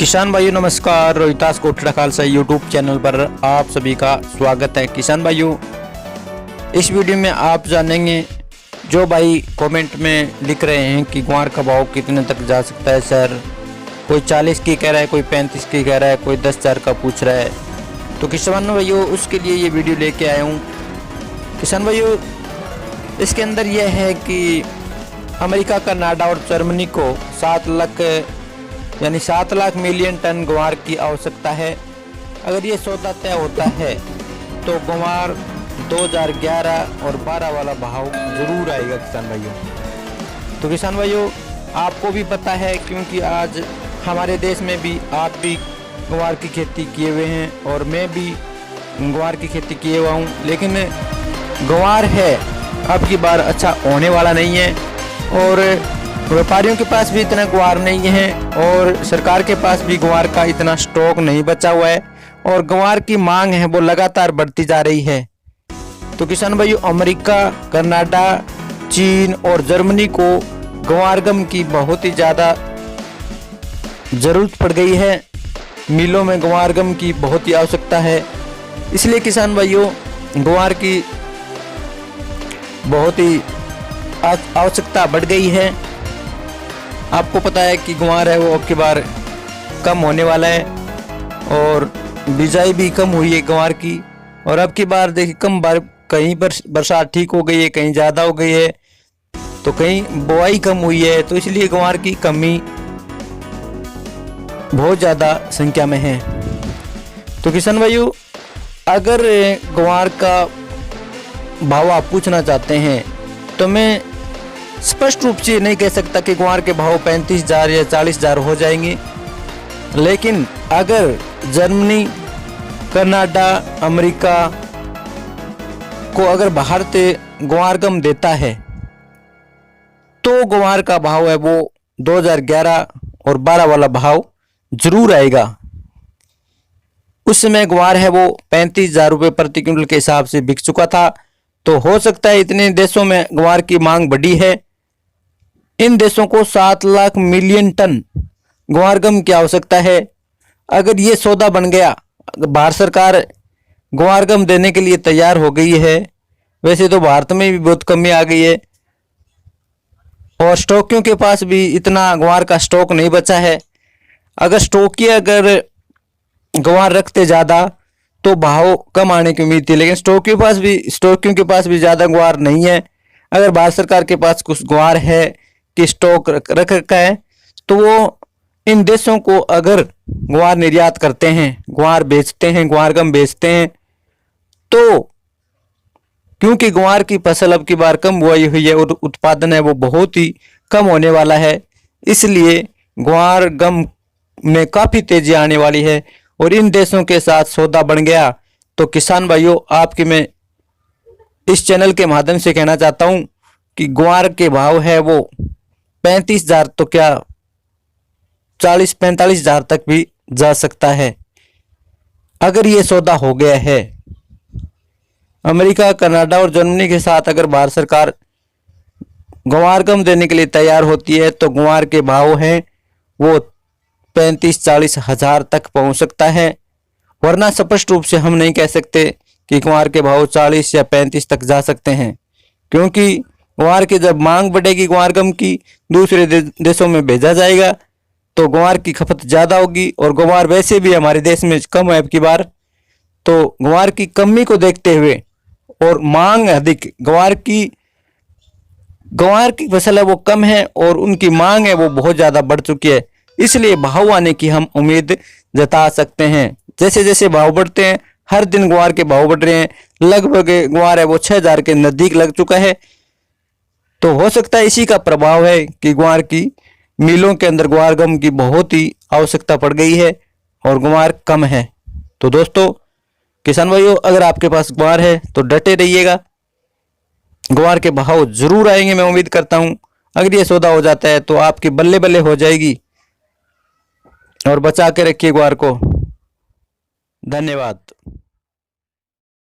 किसान भाइयों नमस्कार। रोहितास कोटड़ा खालसा यूट्यूब चैनल पर आप सभी का स्वागत है। किसान भाइयों, इस वीडियो में आप जानेंगे, जो भाई कमेंट में लिख रहे हैं कि ग्वार का भाव कितने तक जा सकता है सर, कोई 40 की कह रहा है, कोई 35 की कह रहा है, कोई 10,000 का पूछ रहा है, तो किसान भाइयों उसके लिए ये वीडियो लेके आया हूँ। किसान भाइयों, इसके अंदर यह है कि अमेरिका, कनाडा और जर्मनी को 7 लाख मिलियन टन ग्वार की आवश्यकता है। अगर ये सौदा तय होता है तो ग्वार 2011 और 12 वाला भाव जरूर आएगा किसान भाइयों। तो किसान भाइयों, आपको भी पता है, क्योंकि आज हमारे देश में भी आप भी ग्वार की खेती किए हुए हैं और मैं भी ग्वार की खेती किए हुआ हूँ, लेकिन ग्वार है अब की बार अच्छा होने वाला नहीं है और व्यापारियों के पास भी इतना ग्वार नहीं है और सरकार के पास भी ग्वार का इतना स्टॉक नहीं बचा हुआ है और ग्वार की मांग है वो लगातार बढ़ती जा रही है। तो किसान भाइयों, अमेरिका, कनाडा, चीन और जर्मनी को ग्वार गम की बहुत ही ज़्यादा ज़रूरत पड़ गई है। मिलों में ग्वार गम की बहुत ही आवश्यकता है, इसलिए किसान भाइयों ग्वार की बहुत ही आवश्यकता बढ़ गई है। आपको पता है कि ग्वार है वो अब की बार कम होने वाला है और बिजाई भी कम हुई है ग्वार की। और अब की बार देखिए कम बार कहीं पर बरसात ठीक हो गई है, कहीं ज़्यादा हो गई है, तो कहीं बुआई कम हुई है, तो इसलिए ग्वार की कमी बहुत ज़्यादा संख्या में है। तो किसान भाइयों, अगर ग्वार का भाव आप पूछना चाहते हैं तो मैं स्पष्ट रूप से नहीं कह सकता कि ग्वार के भाव 35,000 या 40,000 हो जाएंगे, लेकिन अगर जर्मनी, कनाडा, अमेरिका को अगर भारत ग्वार गम देता है तो ग्वार का भाव है वो 2011 और 12 वाला भाव जरूर आएगा। उस समय ग्वार है वो 35,000 रुपये प्रति क्विंटल के हिसाब से बिक चुका था। तो हो सकता है इतने देशों में ग्वार की मांग बढ़ी है, इन देशों को 7 लाख मिलियन टन ग्वार गम की आवश्यकता है। अगर ये सौदा बन गया, भारत सरकार ग्वार गम देने के लिए तैयार हो गई है। वैसे तो भारत में भी बहुत कमी आ गई है और स्टॉकियों के पास भी इतना ग्वार का स्टॉक नहीं बचा है। अगर स्टॉकी अगर ग्वार रखते ज़्यादा तो भाव कम आने की उम्मीद थी, लेकिन स्टॉकियों के पास भी ज़्यादा ग्वार नहीं है। अगर भारत सरकार के पास कुछ ग्वार है कि स्टॉक रख रखा है तो वो इन देशों को अगर ग्वार निर्यात करते हैं, ग्वार बेचते हैं, ग्वार गम बेचते हैं, तो क्योंकि ग्वार की फसल अब की बार कम बुआई हुई है और उत्पादन है वो बहुत ही कम होने वाला है, इसलिए ग्वार गम में काफ़ी तेजी आने वाली है और इन देशों के साथ सौदा बन गया। तो किसान भाइयों, आपके मैं इस चैनल के माध्यम से कहना चाहता हूं कि ग्वार के भाव है वो 35,000 तो क्या 40-45,000 तक भी जा सकता है अगर ये सौदा हो गया है। अमेरिका, कनाडा और जर्मनी के साथ अगर भारत सरकार ग्वार गम देने के लिए तैयार होती है तो ग्वार के भाव हैं वो 35-40 हज़ार तक पहुंच सकता है, वरना स्पष्ट रूप से हम नहीं कह सकते कि ग्वार के भाव 40 या 35 तक जा सकते हैं, क्योंकि ग्वार की जब मांग बढ़ेगी, ग्वार गम की दूसरे देशों में भेजा जाएगा तो ग्वार की खपत ज़्यादा होगी और ग्वार वैसे भी हमारे देश में कम है अब की बार। तो ग्वार की कमी को देखते हुए और मांग अधिक, ग्वार की फसल है वो कम है और उनकी मांग है वो बहुत ज़्यादा बढ़ चुकी है, इसलिए भाव आने की हम उम्मीद जता सकते हैं। जैसे जैसे भाव बढ़ते हैं, हर दिन ग्वार के भाव बढ़ रहे हैं, लगभग ग्वार है वो 6,000 के नज़दीक लग चुका है। तो हो सकता है इसी का प्रभाव है कि ग्वार की मिलों के अंदर ग्वार गम की बहुत ही आवश्यकता पड़ गई है और ग्वार कम है। तो दोस्तों, किसान भाइयों, अगर आपके पास ग्वार है तो डटे रहिएगा, ग्वार के भाव जरूर आएंगे, मैं उम्मीद करता हूं। अगर ये सौदा हो जाता है तो आपकी बल्ले बल्ले हो जाएगी और बचा के रखिए ग्वार को। धन्यवाद।